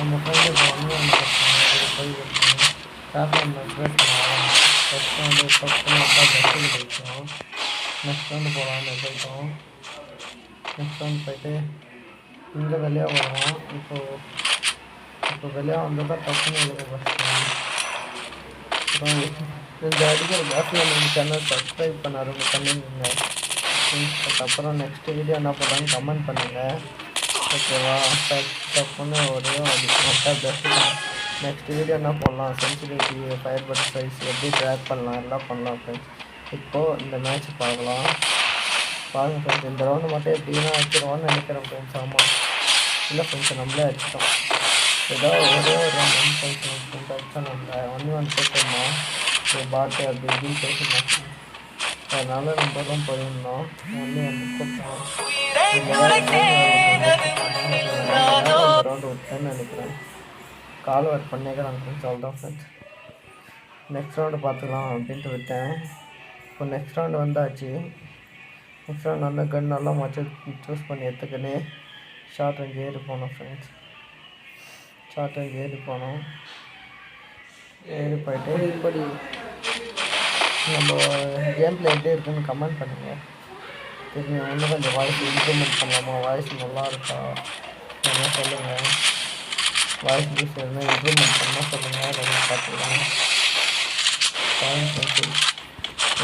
நம்ம ஃப்ரெண்டு இப்போ ஒன்று போய்கிருக்கோம். பேப்பர் ப்ரெஸ் பண்ணலாம். ஃபஸ்ட் வந்து பக்கம் பஸ்ஸுக்கு போயிட்டோம். நெக்ஸ்ட் வந்து போகலான்னு போயிட்டோம். நெக்ஸ்ட் வந்து போயிட்டு இங்கே வெளியே வருவோம். இப்போ வெளியே வந்து தான் டக்குன்னு எழுத பஸ்ட்டோம். அப்புறம் இந்த அடிக்கிற கேஸில் நீங்கள் சேனல் சப்ஸ்கிரைப் பண்ணாருங்க பண்ணிங்க. அதுக்கப்புறம் நெக்ஸ்ட் வீடியோ என்ன பண்ணலான்னு கமெண்ட் பண்ணுங்கள். ஓகேவா? டப்புன்னு ஒரே மொட்டை பெஸ்ட்டு. நெக்ஸ்ட் வீடியோ என்ன பண்ணலாம், சென்சிட்டிவிட்டி, ஃபயர் பட் சைஸ் எப்படி ட்ராக் பண்ணலாம் எல்லாம் பண்ணலாம் ஃப்ரெண்ட்ஸ். இப்போது இந்த மேட்ச் பார்க்கலாம். பாருங்கள் ஃப்ரெண்ட்ஸ், இந்த ரவுண்டு மட்டும் எப்படின்னா வச்சுருவோன்னு நினைக்கிறேன் ஃப்ரெண்ட்ஸ். ஆமாம், இல்லை ஃப்ரெண்ட்ஸ், நம்மளே அடிச்சிட்டோம். ஏதோ ஒரே ஒரு ரவுண்ட் ஃப்ரெண்ட்ஸ் அடித்தா நம்ம 1v1 போட்டிருந்தோம். ஒரு பாட்டு அப்படி இப்படின்னு பேசியிருந்தோம். அதனால் நம்ம தான் போயிருந்தோம். 1v1 போட்டோம். ரவுண்டு விட்டேன்னு நினைக்கிறேன். கால் ஒர்க் பண்ணிக்கிறாங்க ஃப்ரெண்ட்ஸ். அவ்வளோதான் ஃப்ரெண்ட்ஸ். நெக்ஸ்ட் ரவுண்டு பார்த்துக்கலாம் அப்படின்ட்டு விட்டேன். இப்போ நெக்ஸ்ட் ரவுண்டு வந்தாச்சு. நெக்ஸ்ட் ரவுண்டு வந்து கன் நல்லா சூஸ் பண்ணி எடுத்துக்கின்னு ஷார்ட் ரேஞ்ச் ஏறி போனோம் ஃப்ரெண்ட்ஸ். ஷார்ட் ரேஞ்ச் ஏறி போனோம். ஏறி போயிட்டு இப்படி நம்ம கேம் பிளே எப்படி இருக்குன்னு கமெண்ட் பண்ணுங்கள். திரும்பி இன்னும் கொஞ்சம் வாய்ஸ் இம்ப்ரூவ்மெண்ட் பண்ணலாமா, வாய்ஸ் நல்லா இருக்கா என்ன சொல்லுங்கள். வாய்ஸ் யூஸ் எதுனா இம்ப்ரூவ்மெண்ட் பண்ணால் சொல்லுங்கள். அப்படின்னு பார்த்துக்கலாம்.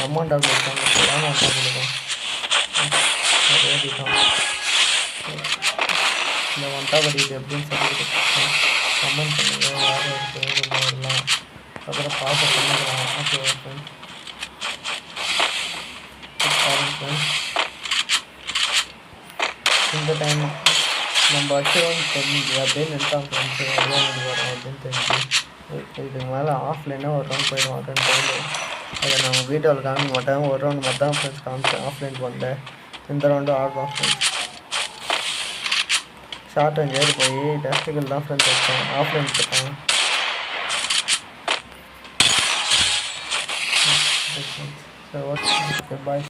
அமௌண்ட் அப்படி இருக்காங்க நான் கொடுக்கும் ரேடிதான் இந்த ஒன்றாபடி இது எப்படின்னு சொல்லிட்டு கமெண்ட் பண்ணுங்கள். யாரும் இருக்குது எல்லாம் அப்புறம் பார்த்து பண்ணிக்கலாம். Okay friends. இந்த டைம் நம்ம வச்சிரோன்னு தெரிஞ்சு அப்படியே நிறுத்தாங்க ஃப்ரெண்ட்ஸு. அப்படியே வரோம் அப்படின்னு தெரிஞ்சு இதுக்கு மேலே ஆஃப்லைனாக ஒரு ரவுண்ட் போயிடுவோம். அட்டன் டைம் அதை நம்ம வீடியோவில் காமிக்க மாட்டேன். ஒரு ரவுண்ட் மட்டும் தான் ஃப்ரெண்ட்ஸ் காமிச்சேன். ஆஃப்லைன் வந்தேன். இந்த ரவுண்டு ஆடுவோம் ஃப்ரெண்ட்ஸ். ஷார்ட் அண்ட் ஏறி போய் டஸ்ட்டுகள் தான் ஃப்ரெண்ட்ஸ் வச்சேன். ஆஃப்லைன் போட்டேன். சரி ஓகே பாய்.